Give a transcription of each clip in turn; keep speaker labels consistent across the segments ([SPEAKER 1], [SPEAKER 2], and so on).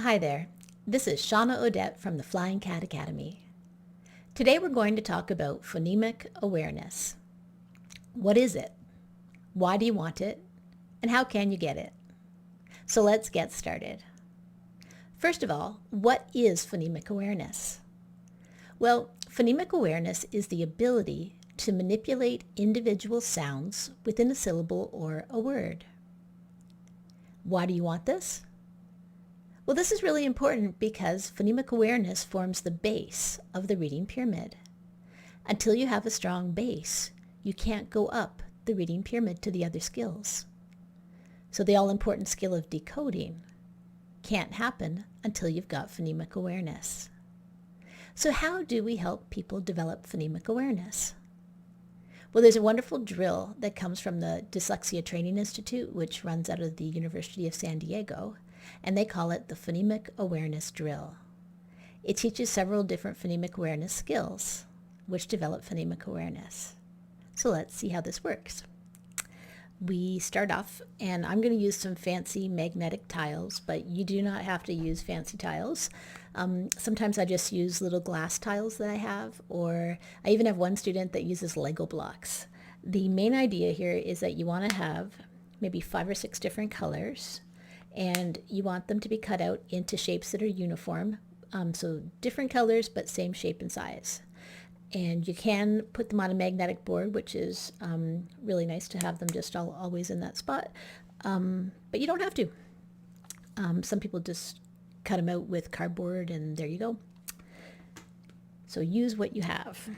[SPEAKER 1] Hi there, this is Shawna Audet from the Flying Cat Academy. Today we're going to talk about phonemic awareness. What is it? Why do you want it? And how can you get it? So let's get started. First of all, what is phonemic awareness? Well, phonemic awareness is the ability to manipulate individual sounds within a syllable or a word. Why do you want this? Well, this is really important because phonemic awareness forms the base of the reading pyramid. Until you have a strong base, you can't go up the reading pyramid to the other skills. So the all-important skill of decoding can't happen until you've got phonemic awareness. So how do we help people develop phonemic awareness? Well, there's a wonderful drill that comes from the Dyslexia Training Institute, which runs out of the University of San Diego, and they call it the Phonemic Awareness Drill. It teaches several different phonemic awareness skills, which develop phonemic awareness. So let's see how this works. We start off, and I'm going to use some fancy magnetic tiles, but you do not have to use fancy tiles. Sometimes I just use little glass tiles that I have, or I even have one student that uses Lego blocks. The main idea here is that you want to have maybe 5 or 6 different colors, and you want them to be cut out into shapes that are uniform, so different colors but same shape and size. And you can put them on a magnetic board, which is really nice to have them just always in that spot, but you don't have to. Some people just cut them out with cardboard, and there you go. So use what you have.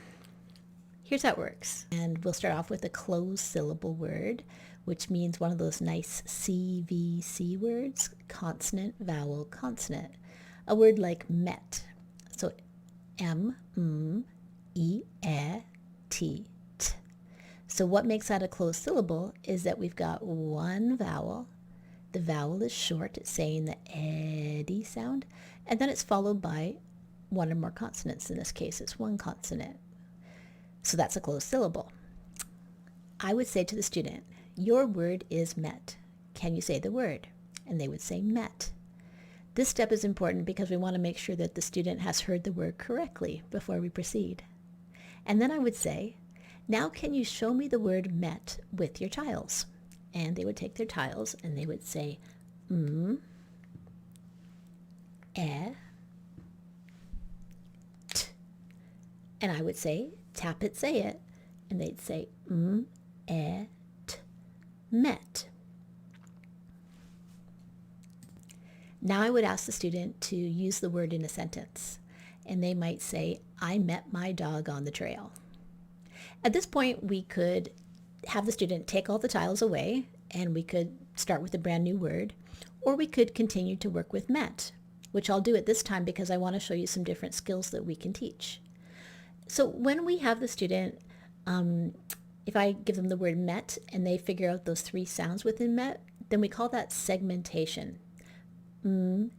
[SPEAKER 1] Here's how it works. And we'll start off with a closed syllable word, which means one of those nice CVC words, consonant, vowel, consonant. A word like met. So M, M, E, E, T, T. So what makes that a closed syllable is that we've got one vowel. The vowel is short, it's saying the eddy sound, and then it's followed by one or more consonants. In this case, it's one consonant. So that's a closed syllable. I would say to the student, your word is met. Can you say the word? And they would say met. This step is important because we want to make sure that the student has heard the word correctly before we proceed. And then I would say, now can you show me the word met with your tiles? And they would take their tiles and they would say, t. And I would say, tap it, say it. And they'd say, t, met. Now I would ask the student to use the word in a sentence. And they might say, I met my dog on the trail. At this point, we could have the student take all the tiles away, and we could start with a brand new word, or we could continue to work with met, which I'll do at this time because I want to show you some different skills that we can teach. So when we have the student, if I give them the word met and they figure out those 3 sounds within met, then we call that segmentation. T.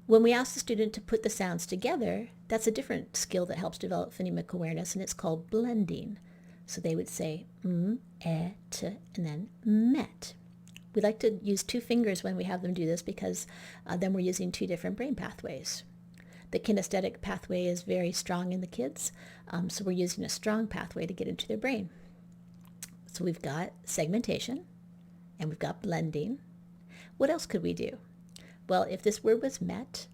[SPEAKER 1] When we ask the student to put the sounds together, that's a different skill that helps develop phonemic awareness, and it's called blending. So they would say t, and then met. We like to use 2 fingers when we have them do this because then we're using 2 different brain pathways. The kinesthetic pathway is very strong in the kids, so we're using a strong pathway to get into their brain. So we've got segmentation, and we've got blending. What else could we do? Well, if this word was met,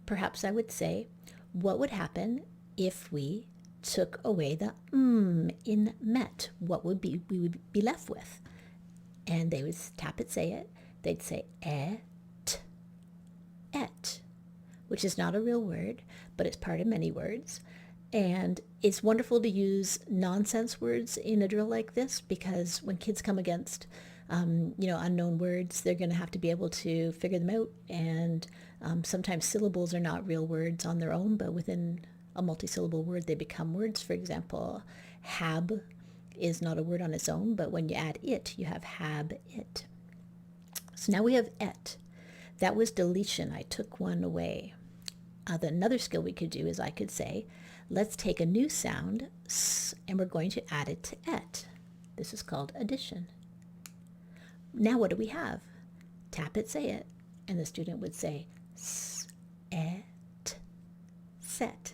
[SPEAKER 1] perhaps I would say, what would happen if we took away the in met? What would we would be left with? And they would tap it, say it. They'd say et, which is not a real word, but it's part of many words. And it's wonderful to use nonsense words in a drill like this because when kids come against unknown words, they're going to have to be able to figure them out. And sometimes syllables are not real words on their own, but within a multisyllable word, they become words. For example, hab is not a word on its own, but when you add it, you have hab it. So now we have et. That was deletion. I took one away. Another skill we could do is I could say, let's take a new sound, and we're going to add it to et. This is called addition. Now what do we have? Tap it, say it. and the student would say s-et, set.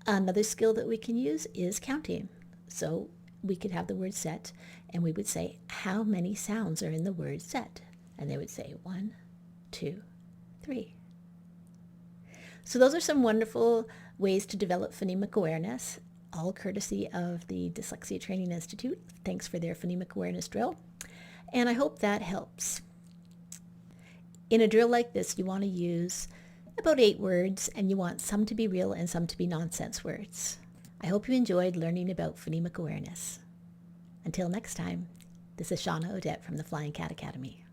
[SPEAKER 1] Another skill that we can use is counting. So we could have the word set, and we would say, how many sounds are in the word set? And they would say 1, 2, 3. So those are some wonderful ways to develop phonemic awareness, all courtesy of the Dyslexia Training Institute. Thanks for their phonemic awareness drill. And I hope that helps. In a drill like this, you want to use about 8 words, and you want some to be real and some to be nonsense words. I hope you enjoyed learning about phonemic awareness. Until next time, this is Shawna Audet from the Flying Cat Academy.